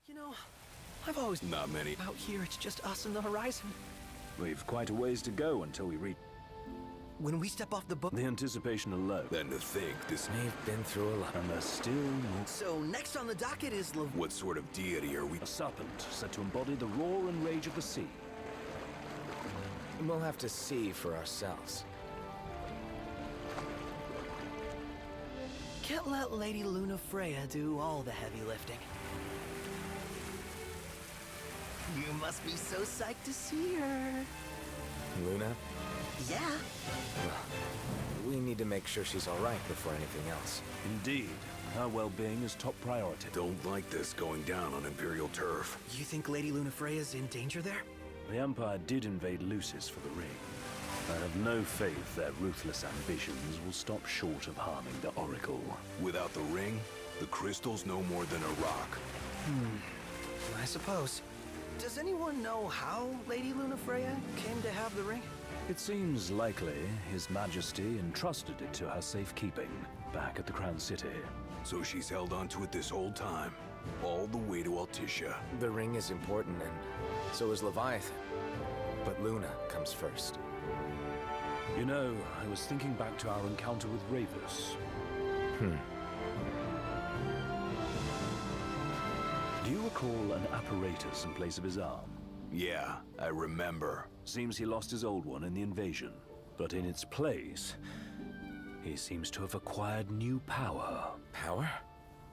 You know, I've always... Not many. Out here, it's just us and the horizon. We've quite a ways to go until we reach When we step off the boat... the anticipation alone. Then to think this... We've been through a lot, and there's still more. So, next on the docket is What sort of deity are we? A serpent said to embody the roar and rage of the sea. We'll have to see for ourselves. Can't let Lady Lunafreya do all the heavy lifting. You must be so psyched to see her. Luna, Yeah. we need to make sure she's all right before anything else. Indeed, her well-being is top priority. Don't like this going down on Imperial turf. You think Lady Lunafreya's in danger there? The Empire did invade Lucis for the ring. I have no faith their ruthless ambitions will stop short of harming the Oracle. Without the ring, the crystal's no more than a rock. I suppose. Does anyone know how Lady Lunafreya came to have the ring? It seems likely His Majesty entrusted it to her safekeeping back at the Crown City. So she's held onto it this whole time, all the way to Altissia. The ring is important, and so is Leviathan. But Luna comes first. You know, I was thinking back to our encounter with Ravus. Do you recall an apparatus in place of his arm? Yeah, I remember. Seems he lost his old one in the invasion. But in its place, he seems to have acquired new power. Power?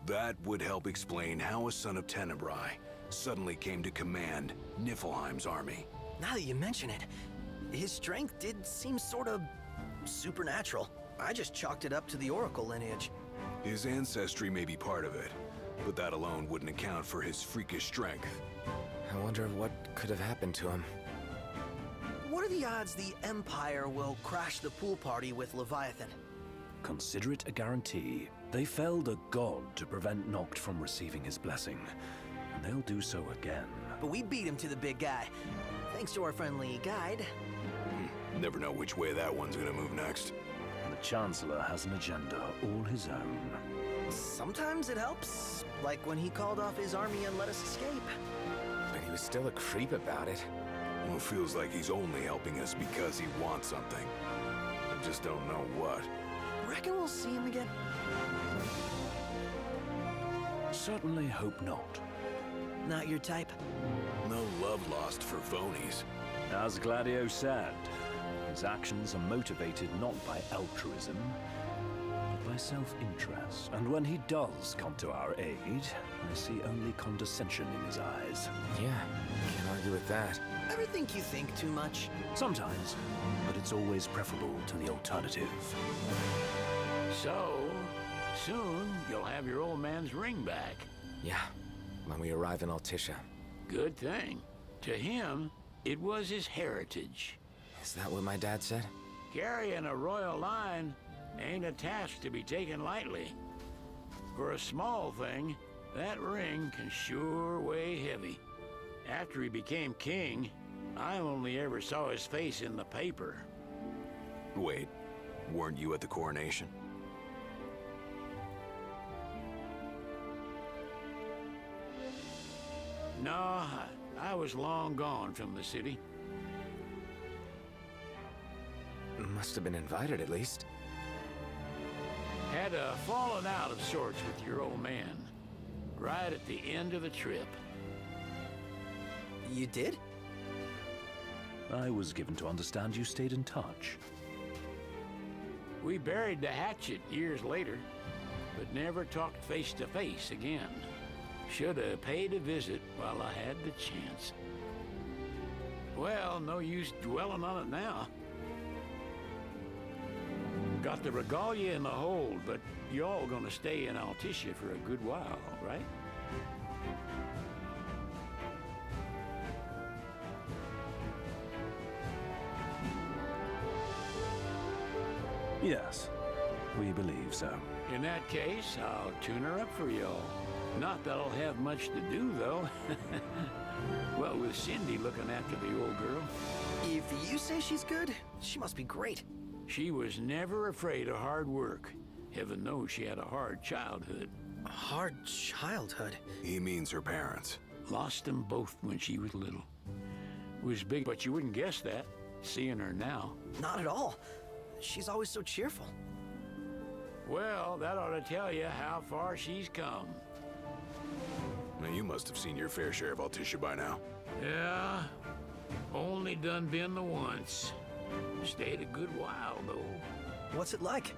That would help explain how a son of Tenebrae suddenly came to command Niflheim's army. Now that you mention it, his strength did seem sort of supernatural. I just chalked it up to the Oracle lineage. His ancestry may be part of it, but that alone wouldn't account for his freakish strength. I wonder what could have happened to him. What are the odds the Empire will crash the pool party with Leviathan? Consider it a guarantee. They felled a god to prevent Noct from receiving his blessing. And they'll do so again. But we beat him to the big guy, thanks to our friendly guide. Never know which way that one's gonna move next. The Chancellor has an agenda all his own. Sometimes it helps, like when he called off his army and let us escape. But he was still a creep about it. Well, it feels like he's only helping us because he wants something. I just don't know what. Reckon we'll see him again? Certainly hope not. Not your type? No love lost for phonies. As Gladio said, his actions are motivated not by altruism, but by self-interest. And when he does come to our aid, I see only condescension in his eyes. Yeah, can't argue with that. Ever think you think too much? Sometimes, but it's always preferable to the alternative. So, soon you'll have your old man's ring back. Yeah, when we arrive in Altissia. Good thing. To him, it was his heritage. Is that what my dad said? Carrying a royal line ain't a task to be taken lightly. For a small thing, that ring can sure weigh heavy. After he became king, I only ever saw his face in the paper. Wait, weren't you at the coronation? No, I was long gone from the city. Must have been invited at least. Had a falling out of sorts with your old man. Right at the end of the trip. You did? I was given to understand you stayed in touch. We buried the hatchet years later, but never talked face to face again. Should have paid a visit while I had the chance. Well, no use dwelling on it now. Got the regalia in the hold, but y'all gonna stay in Altissia for a good while, right? Yes, we believe so. In that case, I'll tune her up for y'all. Not that I'll have much to do, though. Well, with Cindy looking after the old girl. If you say she's good, she must be great. She was never afraid of hard work. Heaven knows she had a hard childhood. Hard childhood. He means her parents. Lost them both when she was little. Was big, but you wouldn't guess that, seeing her now. Not at all. She's always so cheerful. Well, that ought to tell you how far she's come. Now, you must have seen your fair share of Altissia by now. Yeah, only done been the once. Stayed a good while, though. What's it like?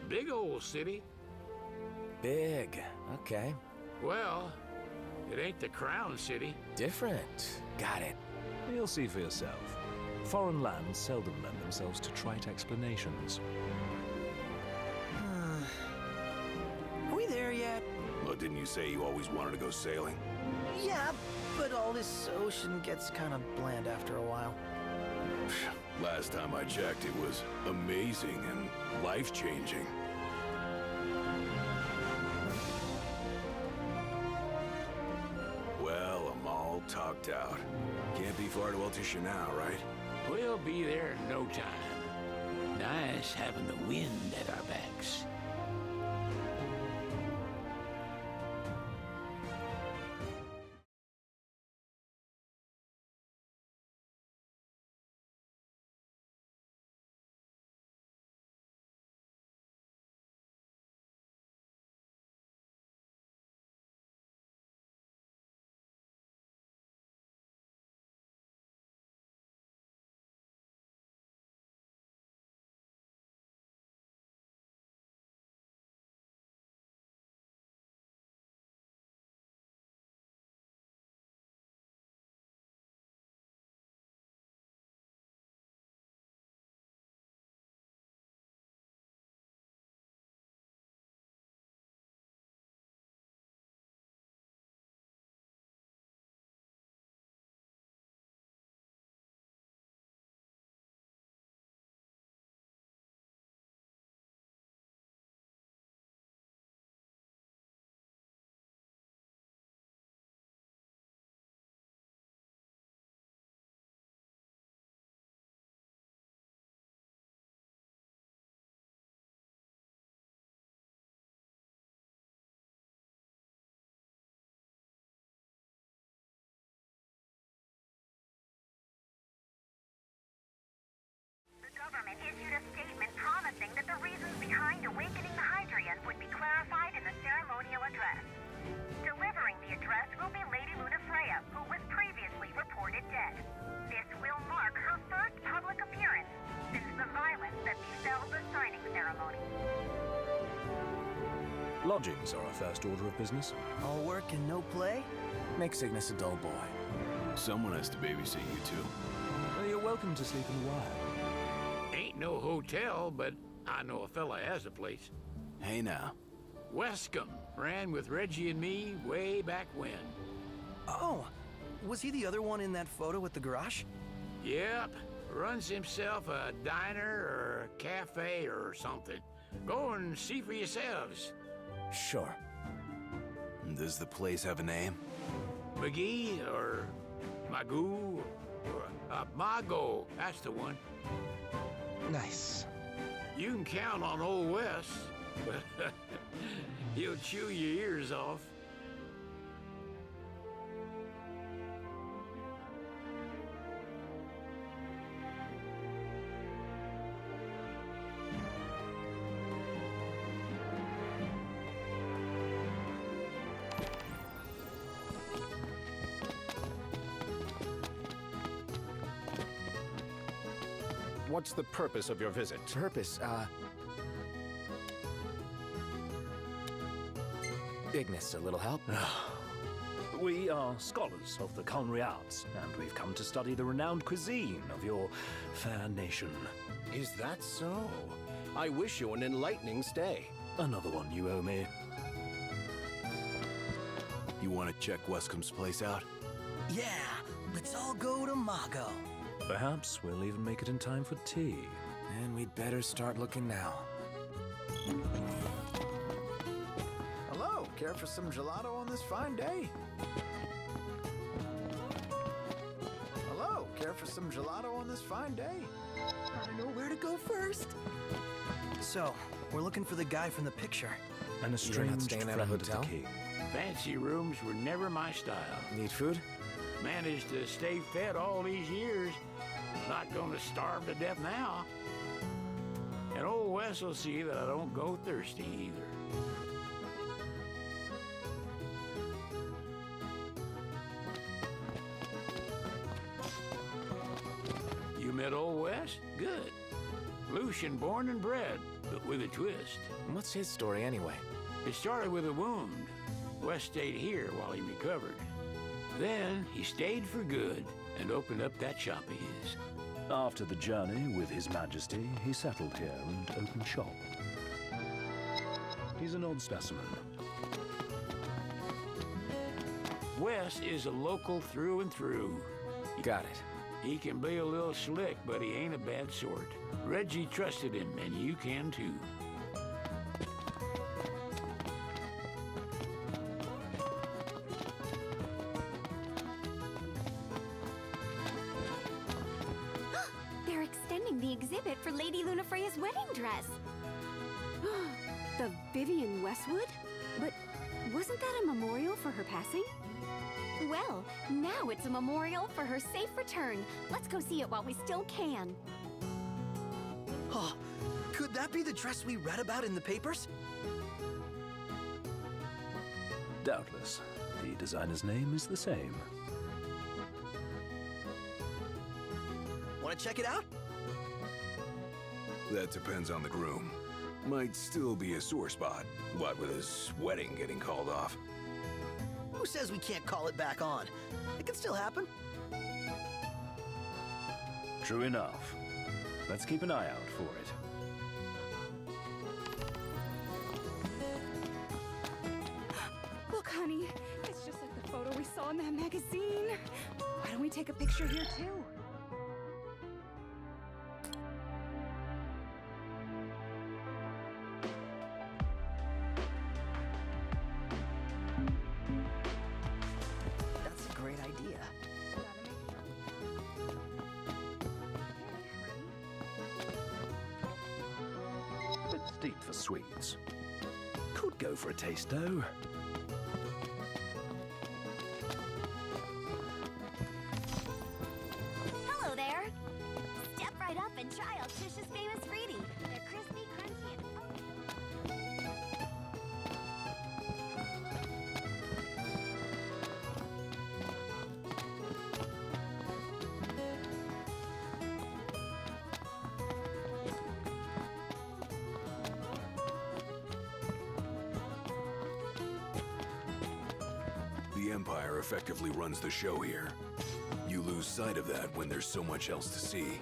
Big old city. Big. Okay. Well, it ain't the Crown City. Different. Got it. You'll see for yourself. Foreign lands seldom lend themselves to trite explanations. Are we there yet? Well, didn't you say you always wanted to go sailing? Yeah, but all this ocean gets kind of bland after a while. Last time I checked, it was amazing and life-changing. Well, I'm all talked out. Can't be far to Altissia now, right? We'll be there in no time. Nice having the wind at our backs. The government issued a statement promising that the reasons behind awakening the Hydrians would be clarified in the ceremonial address. Delivering the address will be Lady Luna Freya, who was previously reported dead. This will mark her first public appearance since the violence that befell the signing ceremony. Lodgings are our first order of business. All work and no play? Make Cygnus a dull boy. Someone has to babysit you two. You're welcome to sleep in the wire. Ain't no hotel, but I know a fella has a place. Hey now. Wescombe ran with Reggie and me way back when. Oh, was he the other one in that photo with the garage? Yep, runs himself a diner or a cafe or something. Go and see for yourselves. Sure. Does the place have a name? McGee or Magoo or Mago, that's the one. Nice. You can count on Old West, but he'll chew your ears off. What's the purpose of your visit? Purpose, Ignis, a little help? We are scholars of the culinary arts, and we've come to study the renowned cuisine of your fair nation. Is that so? I wish you an enlightening stay. Another one you owe me. You want to check Wescombe's place out? Yeah, let's all go to Mago. Perhaps we'll even make it in time for tea. And we'd better start looking now. Hello, care for some gelato on this fine day? Hello, care for some gelato on this fine day? I don't know where to go first. So, we're looking for the guy from the picture. An estranged staying at a friend of the hotel? king. Fancy rooms were never my style. Need food? Managed to stay fed all these years. Not gonna starve to death now. And old Wes will see that I don't go thirsty either. You met old Wes? Good. Lucian born and bred, but with a twist. What's his story anyway? It started with a wound. Wes stayed here while he recovered. Then he stayed for good and opened up that shop of his. After the journey with His Majesty, he settled here and opened shop. He's an odd specimen. Wes is a local through and through. Got it. He can be a little slick, but he ain't a bad sort. Reggie trusted him, and you can too. They're extending the exhibit for Lady Lunafreya's wedding dress. The Vivian Westwood? But wasn't that a memorial for her passing? Well, now it's a memorial for her safe return. Let's go see it while we still can. Oh, could that be the dress we read about in the papers? Doubtless. The designer's name is the same. Want to check it out? That depends on the groom. Might still be a sore spot, what with his wedding getting called off. Who says we can't call it back on? It can still happen. True enough. Let's keep an eye out for it. Look, honey, it's just like the photo we saw in that magazine. Why don't we take a picture here, too? That's a great idea. Bit steep for sweets. Could go for a taste, though. Hello there. Step right up and try Altish's famous Freedy. They're crispy, crunchy, and The Empire effectively runs the show here. You lose sight of that when there's so much else to see.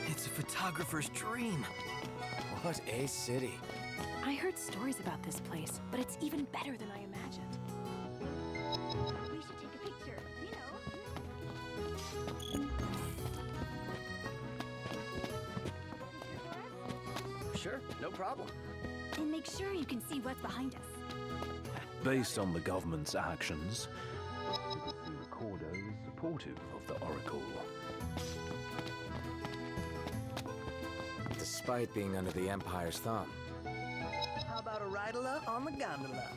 It's a photographer's dream. What a city. I heard stories about this place, but it's even better than I imagined. We should take a picture, Sure, no problem. And make sure you can see what's behind us. Based on the government's actions, you could see Recordo is supportive of the Oracle. Despite being under the Empire's thumb. How about a ride-a-la on the gondola?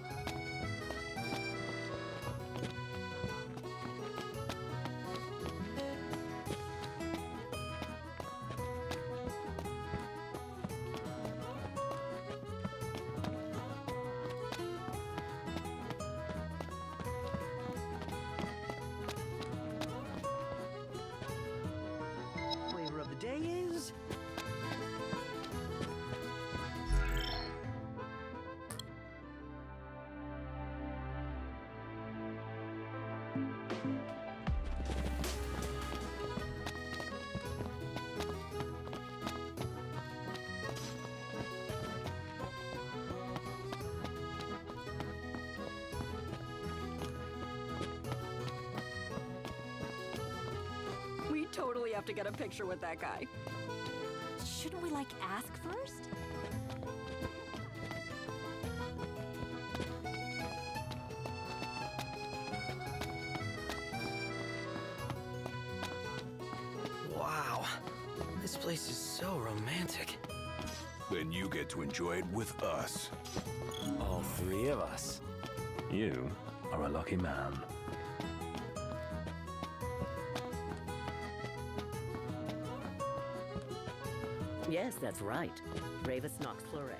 Flavor of the day is... We totally have to get a picture with that guy. Shouldn't we, ask first? place is so romantic. Then you get to enjoy it with us. All three of us. You are a lucky man. Yes, that's right. Ravis Nox Fleuret.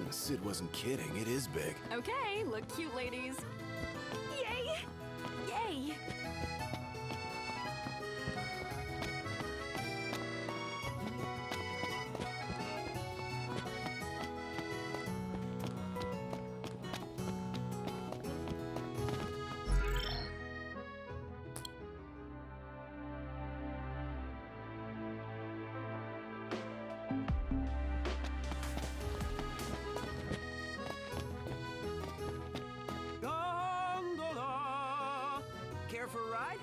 Sid wasn't kidding, it is big. Okay, look cute, ladies. Yay! Yay! Gondola! Care for a ride?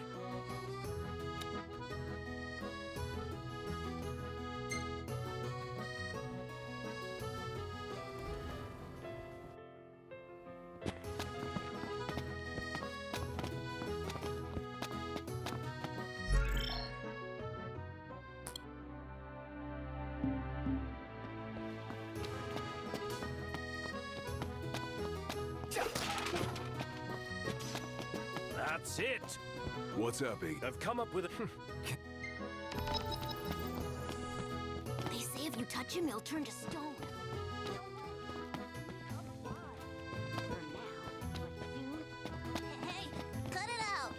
That's it! What's up, Iggy? I've come up with a... They say if you touch him, he'll turn to stone. Hey, cut it out!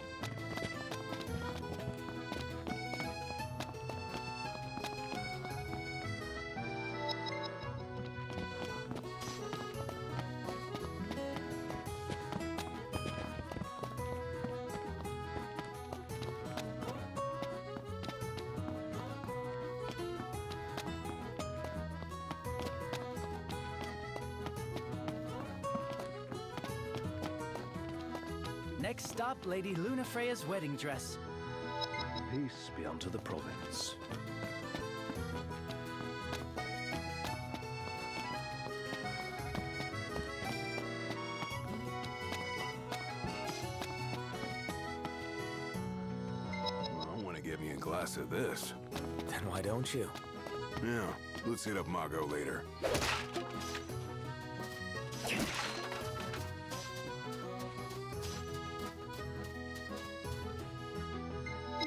Next stop, Lady Lunafreya's wedding dress. Peace be unto the province. I want to get me a glass of this. Then why don't you? Yeah, let's hit up Margot later.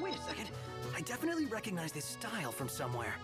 Wait a second. I definitely recognize this style from somewhere.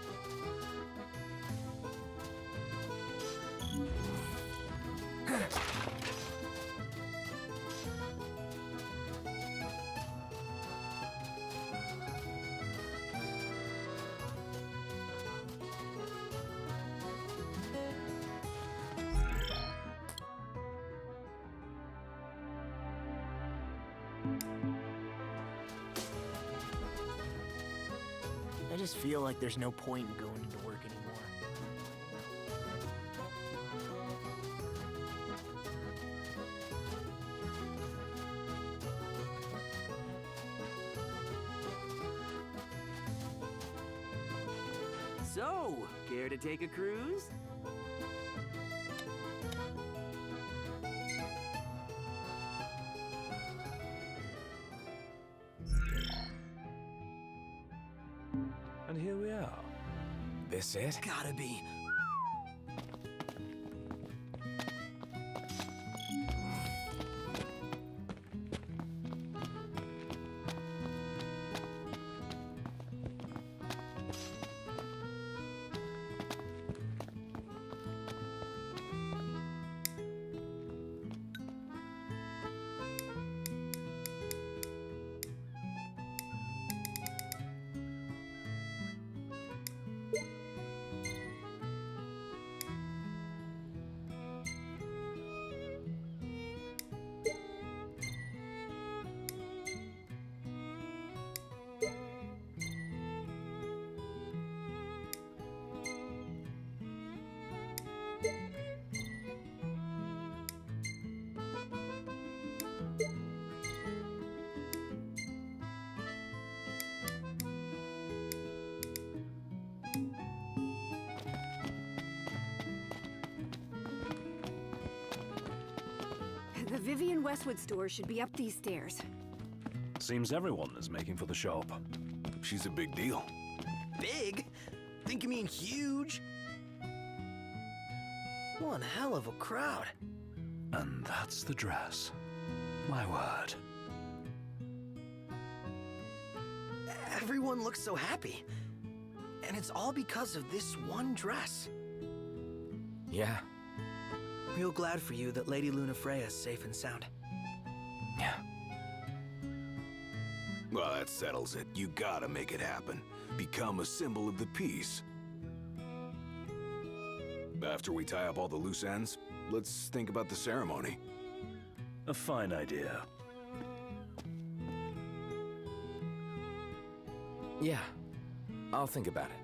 I just feel like there's no point in going into work anymore. So, care to take a cruise? And here we are. This it? Gotta be. The Vivian Westwood store should be up these stairs. Seems everyone is making for the shop. She's a big deal. Big? think you mean huge? One hell of a crowd. And that's the dress. My word. Everyone looks so happy. And it's all because of this one dress. Yeah. Real glad for you that Lady Lunafreya is safe and sound. Yeah. Well, that settles it. You gotta make it happen. Become a symbol of the peace. After we tie up all the loose ends, let's think about the ceremony. A fine idea. Yeah. I'll think about it.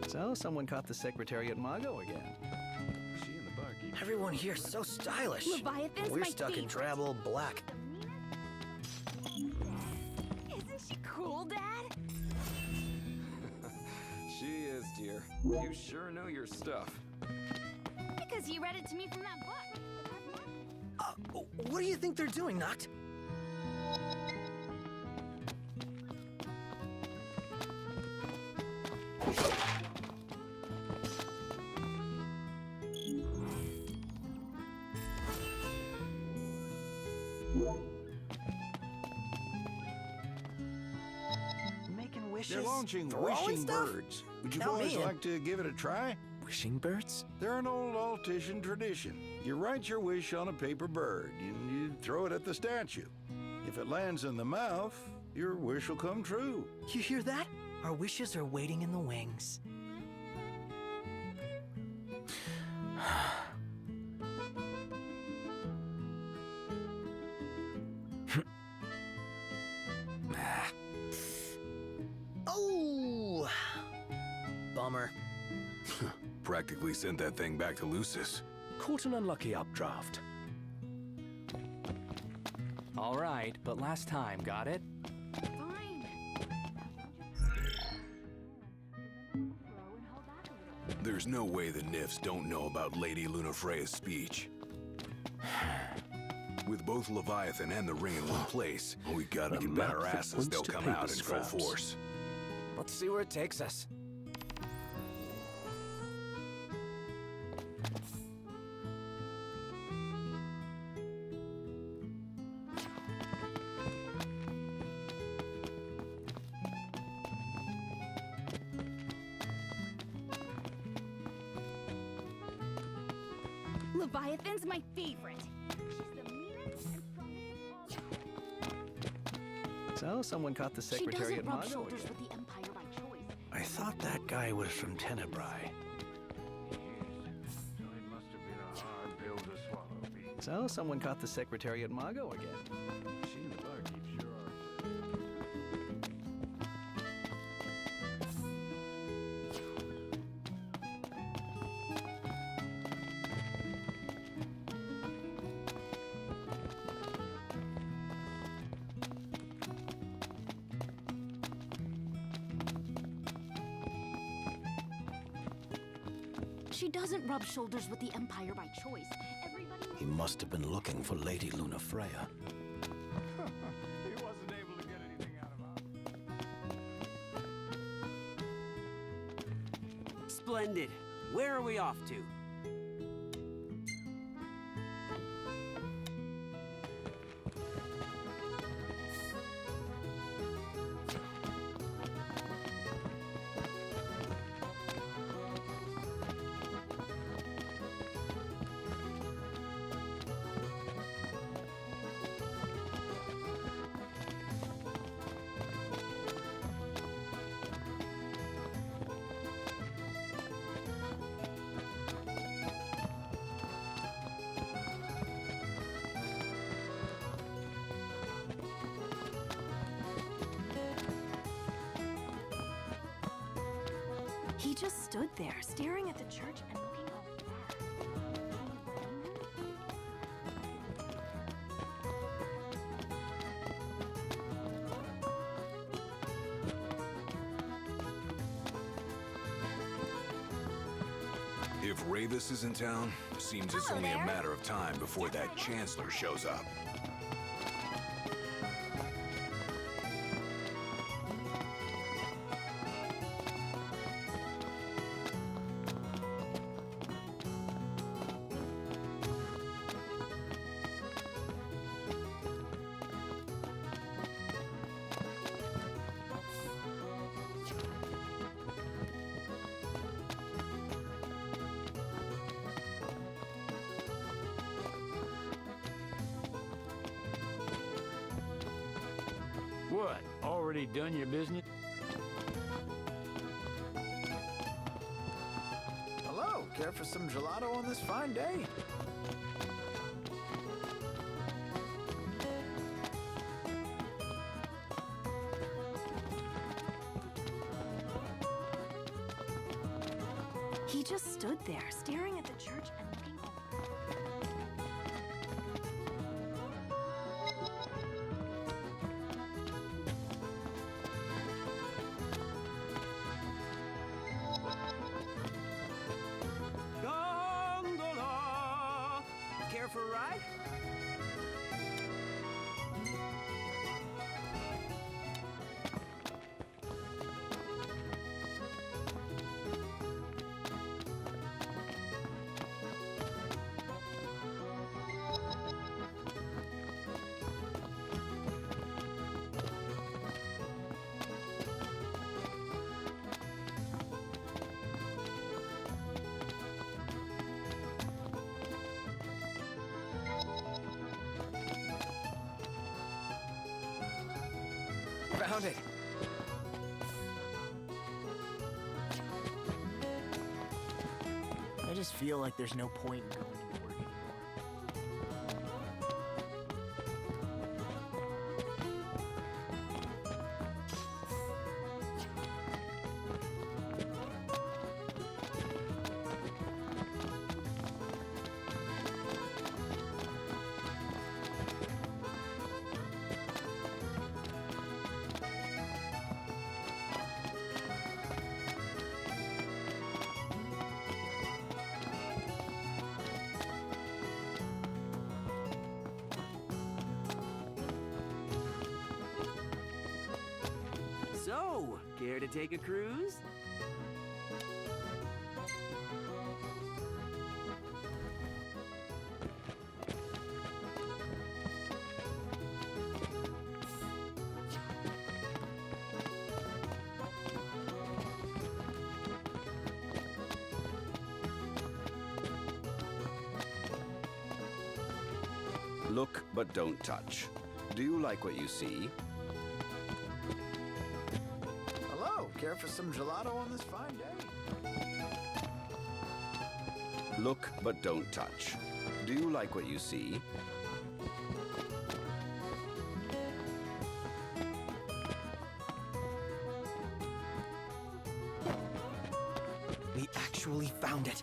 So, someone caught the Secretariat Mago again. She and the barkeep. Everyone here's so stylish. Leviathan's We're my stuck in favorite. drab old black. Isn't she cool, Dad? She is, dear. You sure know your stuff. Because you read it to me from that book. What do you think they're doing, Noct? Making wishes. They're launching Throwing wishing stuff? birds. Would you Count boys me in. like to give it a try? Wishing birds? They're an old Altian tradition. You write your wish on a paper bird, and you throw it at the statue. If it lands in the mouth, your wish will come true. You hear that? Our wishes are waiting in the wings. Oh! Bummer. Practically sent that thing back to Lucis. Caught an unlucky updraft. All right, but last time, got it? Fine. There's no way the Nifs don't know about Lady Lunafreya's speech. With both Leviathan and the ring in one place, we gotta A bet map our that asses points they'll to come paper out in full scraps. force. Let's see where it takes us. Leviathan's my favorite. She's the meanest and strongest of all. So, someone caught the She Secretariat doesn't rub Mago shoulders again. with the Empire by choice. I thought that guy was from Tenebrae. So, someone caught the Secretariat Mago again. She and the barkeep sure are. She doesn't rub shoulders with the Empire by choice. Everybody. He must have been looking for Lady Lunafreya. He wasn't able to get anything out of us. Splendid. Where are we off to? He just stood there, staring at the church and looking all sad. If Ravis is in town, seems it's only a matter of time before that Chancellor shows up. What? Already done your business? Hello, care for some gelato on this fine day? He just stood there, staring at the church and looking over. Gondola! Care for a ride? Found it. I just feel like there's no point in going to work anymore. So, care to take a cruise? Look, but don't touch. Do you like what you see? Hello, care for some gelato on this fine day? Look, but don't touch. Do you like what you see? We actually found it.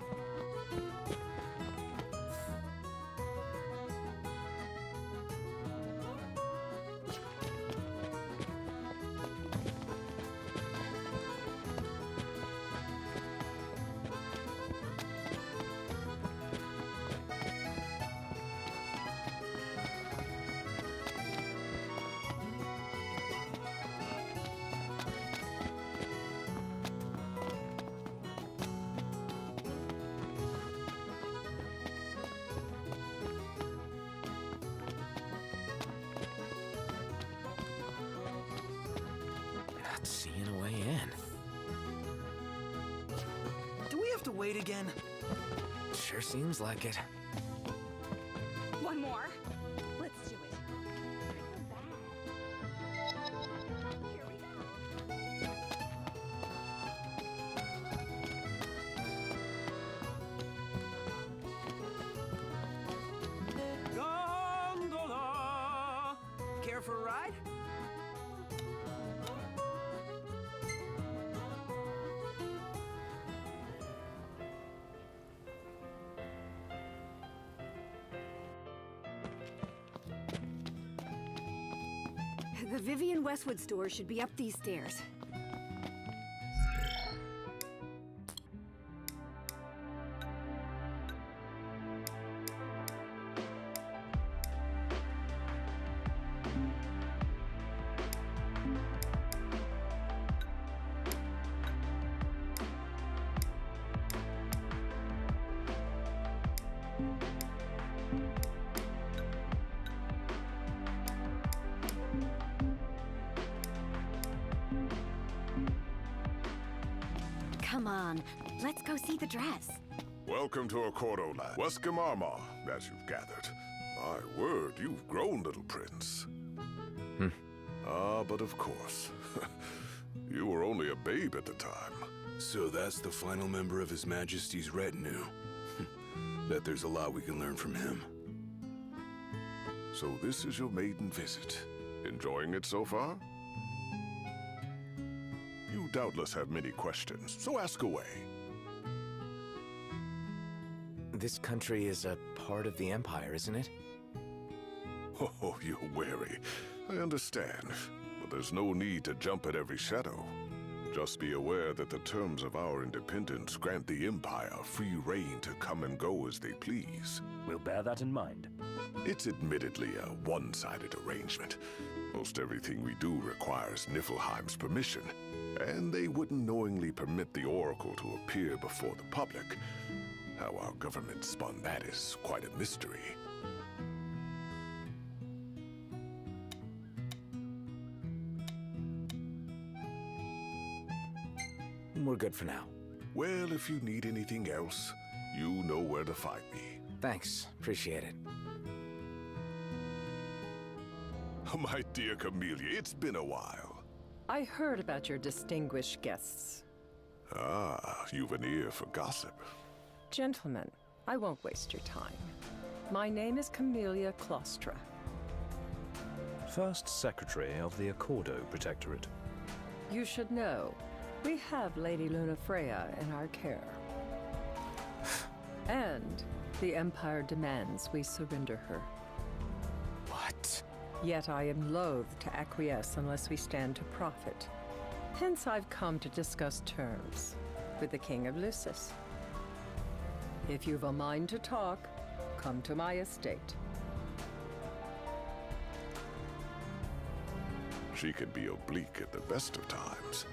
Not seeing a way in. Do we have to wait again? Sure seems like it. One more. Let's do it. Here we go. Gondola! Care for a ride? The Vivian Westwood store should be up these stairs. come on. Let's go see the dress. Welcome to Accordo land. Weskamarma, as you've gathered. My word, you've grown, little prince. But of course. You were only a babe at the time. So that's the final member of His Majesty's retinue. Bet there's a lot we can learn from him. So this is your maiden visit. Enjoying it so far? You doubtless have many questions, so ask away. This country is a part of the Empire, isn't it? Oh, you're wary. I understand. But there's no need to jump at every shadow. Just be aware that the terms of our independence grant the Empire free reign to come and go as they please. We'll bear that in mind. It's admittedly a one-sided arrangement. Most everything we do requires Niflheim's permission, and they wouldn't knowingly permit the Oracle to appear before the public. How our government spun that is quite a mystery. We're good for now. Well, if you need anything else, you know where to find me. Thanks. Appreciate it. My dear Camellia, it's been a while. I heard about your distinguished guests. Ah, you've an ear for gossip. Gentlemen, I won't waste your time. My name is Camellia Claustra. First Secretary of the Accordo Protectorate. You should know, we have Lady Lunafreya in our care. And the Empire demands we surrender her. What? Yet I am loath to acquiesce unless we stand to profit. Hence I've come to discuss terms with the King of Lucis. If you've a mind to talk, come to my estate. She can be oblique at the best of times,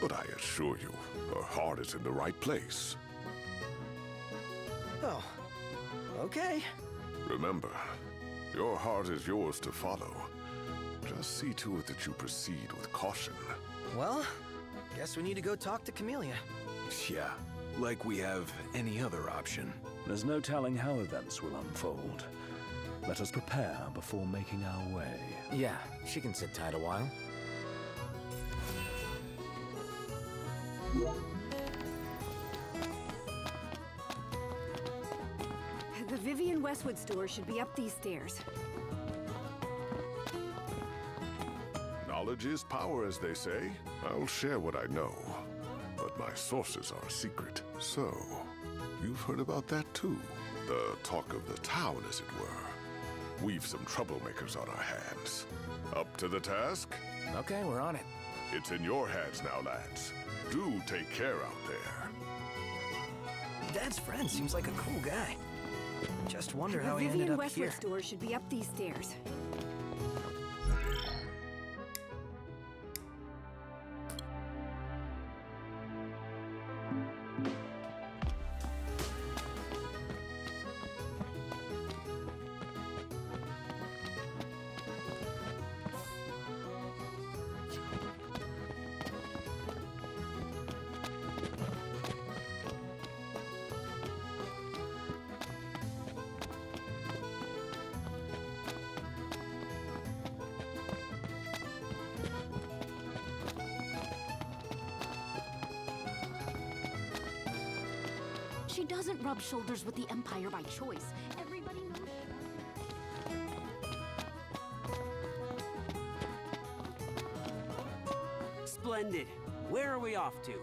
but I assure you, her heart is in the right place. Oh, okay. Remember, your heart is yours to follow. Just see to it that you proceed with caution. Well, guess we need to go talk to Camellia. Yeah, like we have any other option. There's no telling how events will unfold. Let us prepare before making our way. Yeah, she can sit tight a while. The Vivian Westwood store should be up these stairs. Knowledge is power, as they say. I'll share what I know, but my sources are a secret. So, you've heard about that too? The talk of the town, as it were. We've some troublemakers on our hands. Up to the task? Okay, we're on it. It's in your hands now, lads. Do take care out there. Dad's friend seems like a cool guy. Just wonder The how he Vivian ended up Westwood here. store should be up these stairs. She doesn't rub shoulders with the Empire by choice. Everybody knows. Splendid. Where are we off to?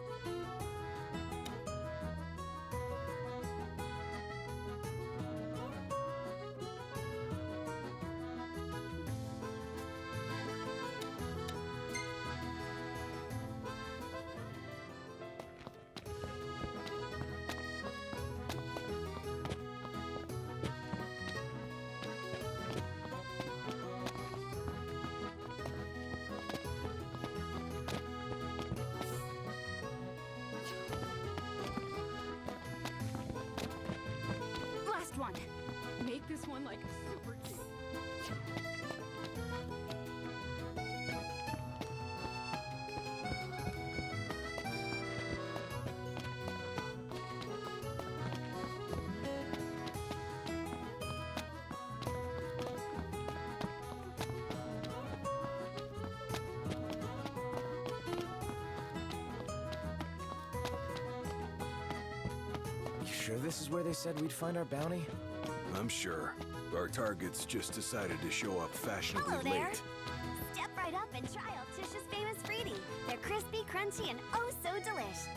sure this is where they said we'd find our bounty? I'm sure. Our targets just decided to show up fashionably Hello there. late. Step right up and try Altisha's famous Fruity. They're crispy, crunchy, and oh so delish.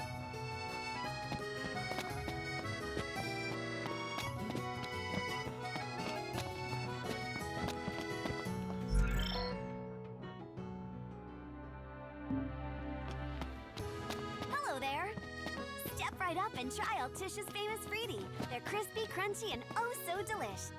Hello there. Step right up and try Altisha's famous Fruity. They're crispy, crunchy, and oh so delish.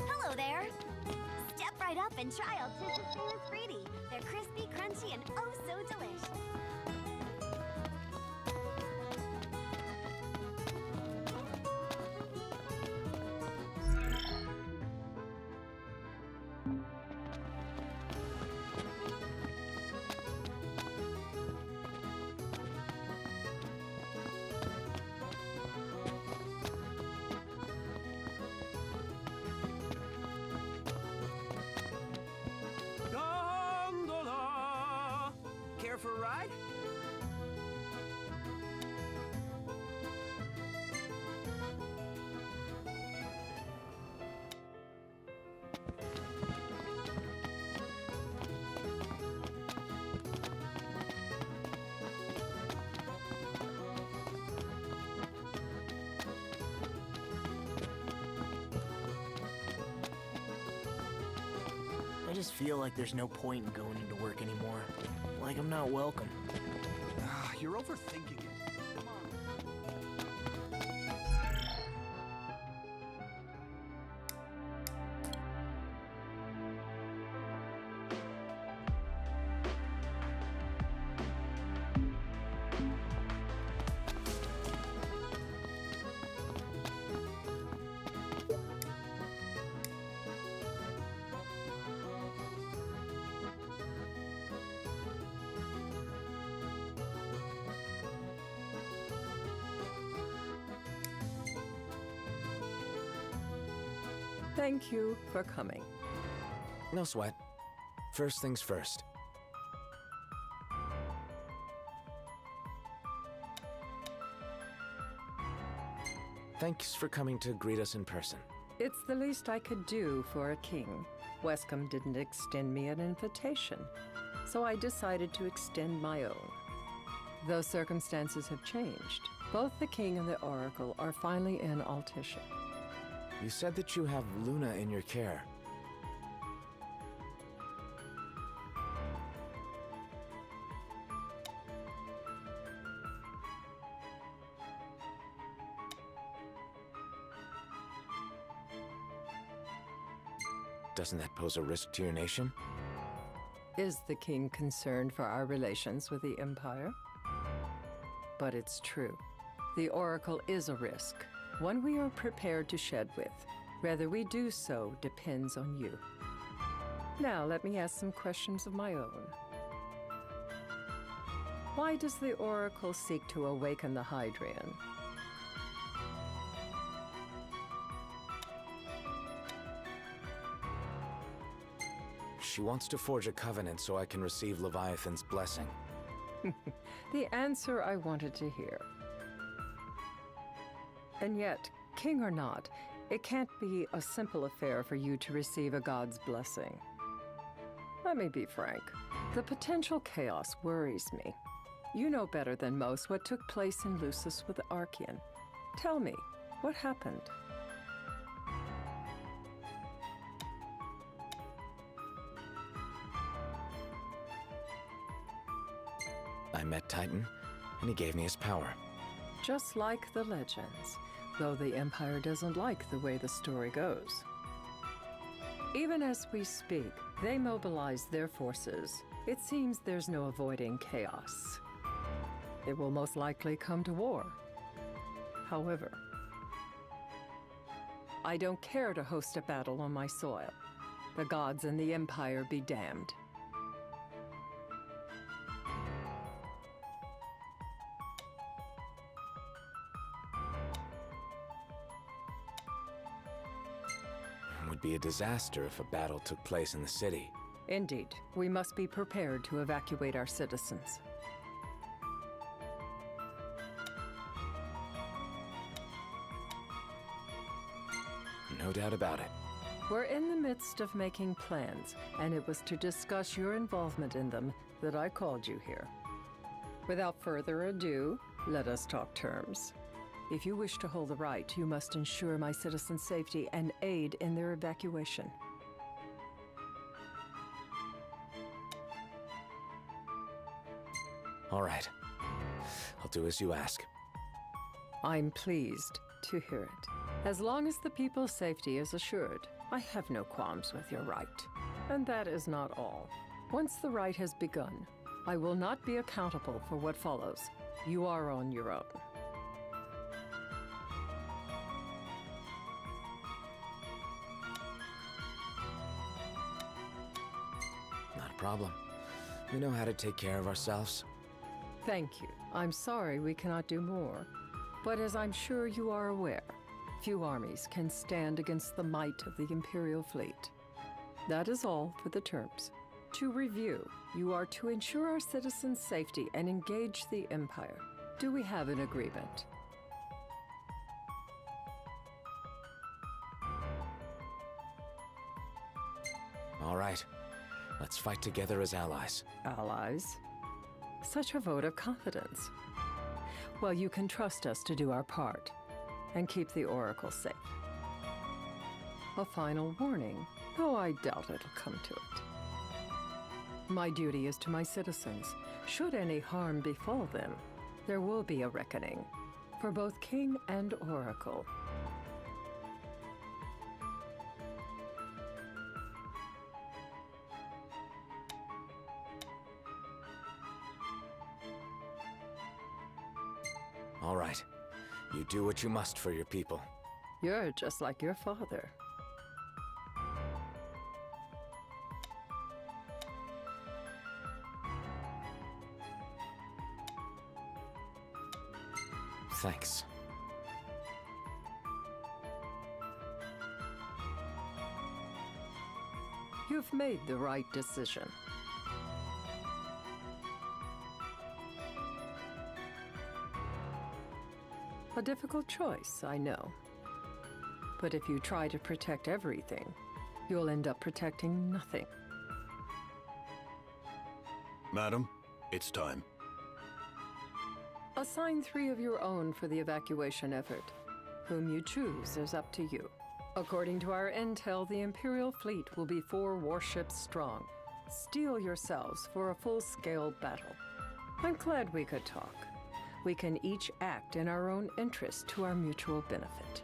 Hello there. Step right up and try Altisha's famous Fruity. They're crispy, crunchy, and oh so delish. Gondola! Care for a ride? I just feel like there's no point in going into work anymore. Like I'm not welcome. You're overthinking it. Come on. Thank you for coming. No sweat. First things first. Thanks for coming to greet us in person. It's the least I could do for a king. Wescom didn't extend me an invitation, so I decided to extend my own. Though circumstances have changed, both the king and the oracle are finally in Altisha. You said that you have Luna in your care. Doesn't that pose a risk to your nation? Is the king concerned for our relations with the Empire? But it's true. The oracle is a risk, one we are prepared to shed with. Whether we do so depends on you. Now, let me ask some questions of my own. Why does the oracle seek to awaken the Hydrian? She wants to forge a covenant so I can receive Leviathan's blessing. The answer I wanted to hear. And yet, king or not, it can't be a simple affair for you to receive a god's blessing. Let me be frank. The potential chaos worries me. You know better than most what took place in Lucis with Archean. Tell me, what happened? I met Titan, and he gave me his power. Just like the legends, though the Empire doesn't like the way the story goes. Even as we speak, they mobilize their forces. It seems there's no avoiding chaos. It will most likely come to war. However, I don't care to host a battle on my soil. The gods and the Empire be damned. It would be a disaster if a battle took place in the city. Indeed, we must be prepared to evacuate our citizens. No doubt about it. We're in the midst of making plans, and it was to discuss your involvement in them that I called you here. Without further ado, let us talk terms. If you wish to hold the right, you must ensure my citizens' safety and aid in their evacuation. All right. I'll do as you ask. I'm pleased to hear it. As long as the people's safety is assured, I have no qualms with your right. And that is not all. Once the right has begun, I will not be accountable for what follows. You are on your own. Not a problem. We know how to take care of ourselves. Thank you. I'm sorry we cannot do more. But as I'm sure you are aware, few armies can stand against the might of the Imperial fleet. That is all for the terms. To review, you are to ensure our citizens' safety and engage the Empire. Do we have an agreement? All right. Let's fight together as allies. Allies? Such a vote of confidence. Well, you can trust us to do our part and keep the Oracle safe. A final warning, though I doubt it'll come to it. My duty is to my citizens. Should any harm befall them, there will be a reckoning for both King and Oracle. All right. You do what you must for your people. You're just like your father. Thanks. You've made the right decision. A difficult choice, I know. But if you try to protect everything, you'll end up protecting nothing. Madam, it's time. Assign 3 of your own for the evacuation effort. Whom you choose is up to you. According to our intel, the Imperial fleet will be 4 warships strong. Steel yourselves for a full-scale battle. I'm glad we could talk. We can each act in our own interest to our mutual benefit.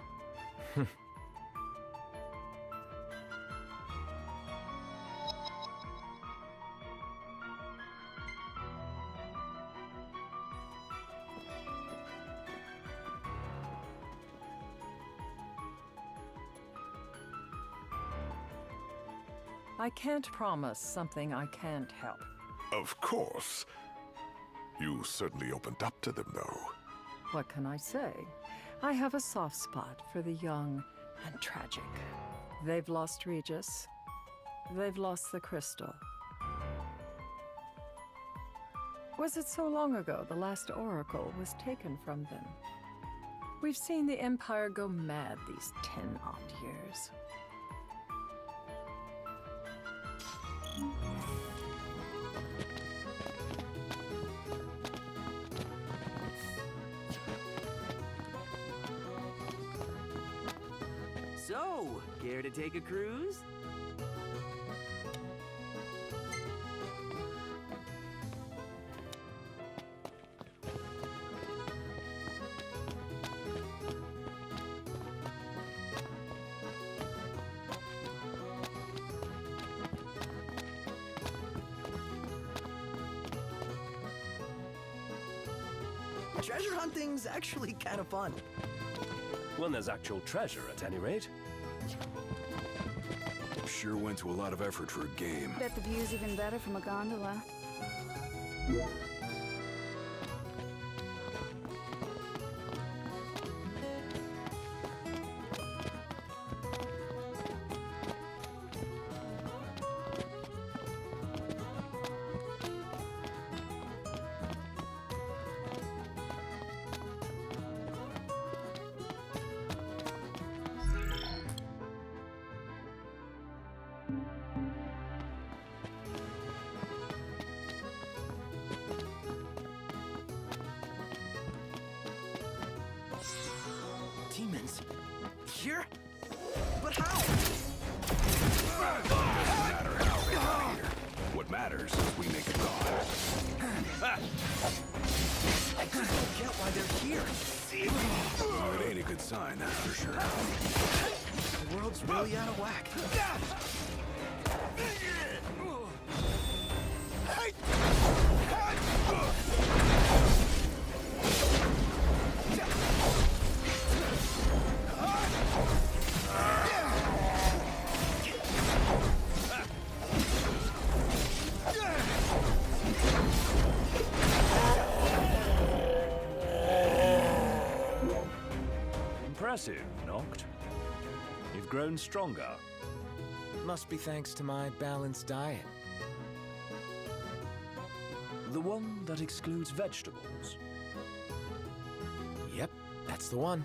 I can't promise something I can't help. Of course. You certainly opened up to them, though. What can I say? I have a soft spot for the young and tragic. They've lost Regis. They've lost the crystal. Was it so long ago the last oracle was taken from them? We've seen the Empire go mad these 10-odd years. So, care to take a cruise? Treasure hunting's actually kind of fun. When there's actual treasure, at any rate. Sure went to a lot of effort for a game. Bet the view's even better from a gondola. Demons? Here? But how? Doesn't matter how they got here. What matters is we make a god. I just don't get why they're here. It ain't a good sign, that's for sure. The world's really out of whack. Impressive, Noct. You've grown stronger. Must be thanks to my balanced diet. The one that excludes vegetables. Yep, that's the one.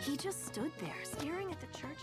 He just stood there, staring at the church